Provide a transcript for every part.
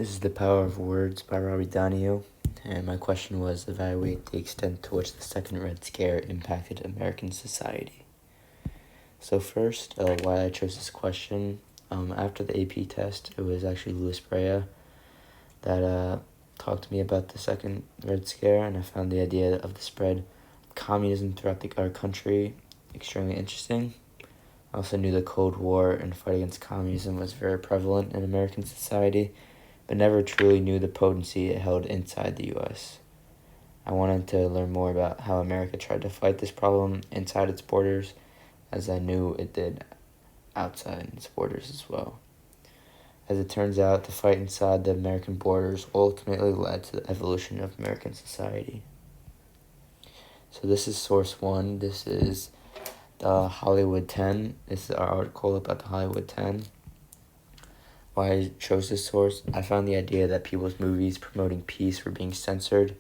This is The Power of Words by Robert Donahue, and my question was evaluate the extent to which the Second Red Scare impacted American society. So first, why I chose this question, after the AP test, it was actually Louis Brea that talked to me about the Second Red Scare, and I found the idea of the spread of communism throughout our country extremely interesting. I also knew the Cold War and fight against communism was very prevalent in American society, but never truly knew the potency it held inside the U.S. I wanted to learn more about how America tried to fight this problem inside its borders, as I knew it did outside its borders as well. As it turns out, the fight inside the American borders ultimately led to the evolution of American society. So this is source one. This is the Hollywood 10. This is our article about the Hollywood 10. Why I chose this source, I found the idea that people's movies promoting peace were being censored.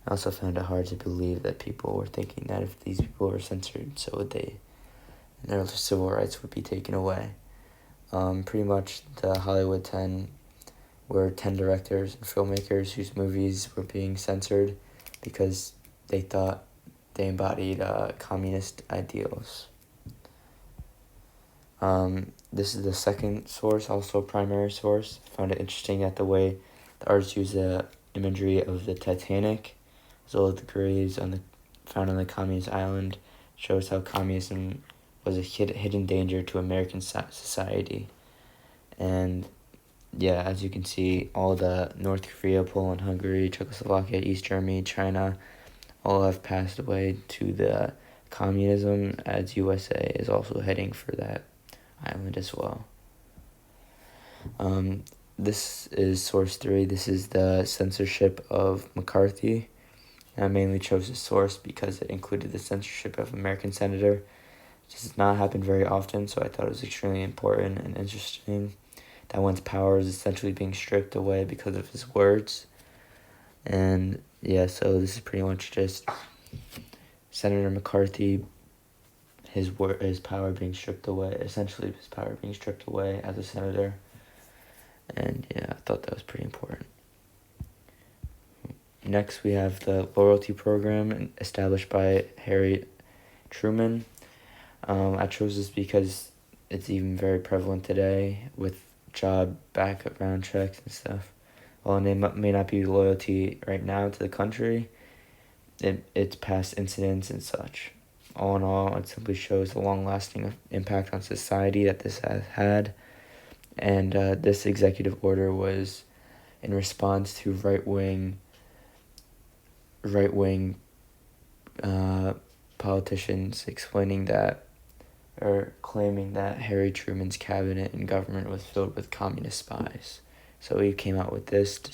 I also found it hard to believe that people were thinking that if these people were censored, so would they, and their civil rights would be taken away. Pretty much the Hollywood 10 were 10 directors and filmmakers whose movies were being censored because they thought they embodied communist ideals. This is the second source, also a primary source. I found it interesting that the way the artists use the imagery of the Titanic, as well as the graves found on the communist island, shows how communism was a hidden danger to American society. And yeah, as you can see, all the North Korea, Poland, Hungary, Czechoslovakia, East Germany, China, all have passed away to the communism, as USA is also heading for that island as well. This is source 3. This is the censorship of McCarthy. And I mainly chose this source because it included the censorship of American senator. This does not happen very often, so I thought it was extremely important and interesting that one's power is essentially being stripped away because of his words. And yeah, so this is pretty much just Senator McCarthy, his power being stripped away, essentially his power being stripped away as a senator. And yeah, I thought that was pretty important. Next, we have the loyalty program established by Harry Truman. I chose this because it's even very prevalent today with job background checks and stuff. While it may not be loyalty right now to the country, it's past incidents and such. All in all, it simply shows the long-lasting impact on society that this has had. And this executive order was in response to right-wing politicians explaining that, or claiming that Harry Truman's cabinet and government was filled with communist spies. So he came out with this to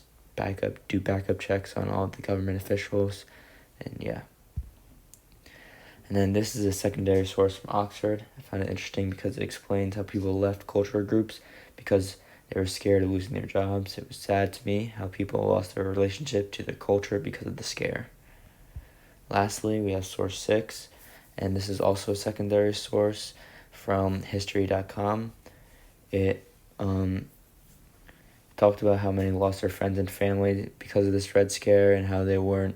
do backup checks on all the government officials, and yeah. And then this is a secondary source from Oxford. I found it interesting because it explains how people left cultural groups because they were scared of losing their jobs. It was sad to me how people lost their relationship to their culture because of the scare. Lastly, we have source 6, and this is also a secondary source from history.com. It talked about how many lost their friends and family because of this Red Scare, and how they were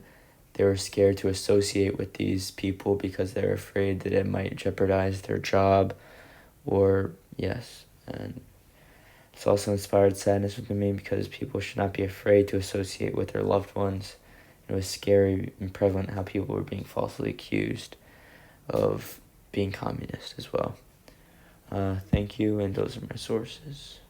scared to associate with these people because they were afraid that it might jeopardize their job, and it's also inspired sadness within me because people should not be afraid to associate with their loved ones. It was scary and prevalent how people were being falsely accused of being communist as well. Thank you, and those are my sources.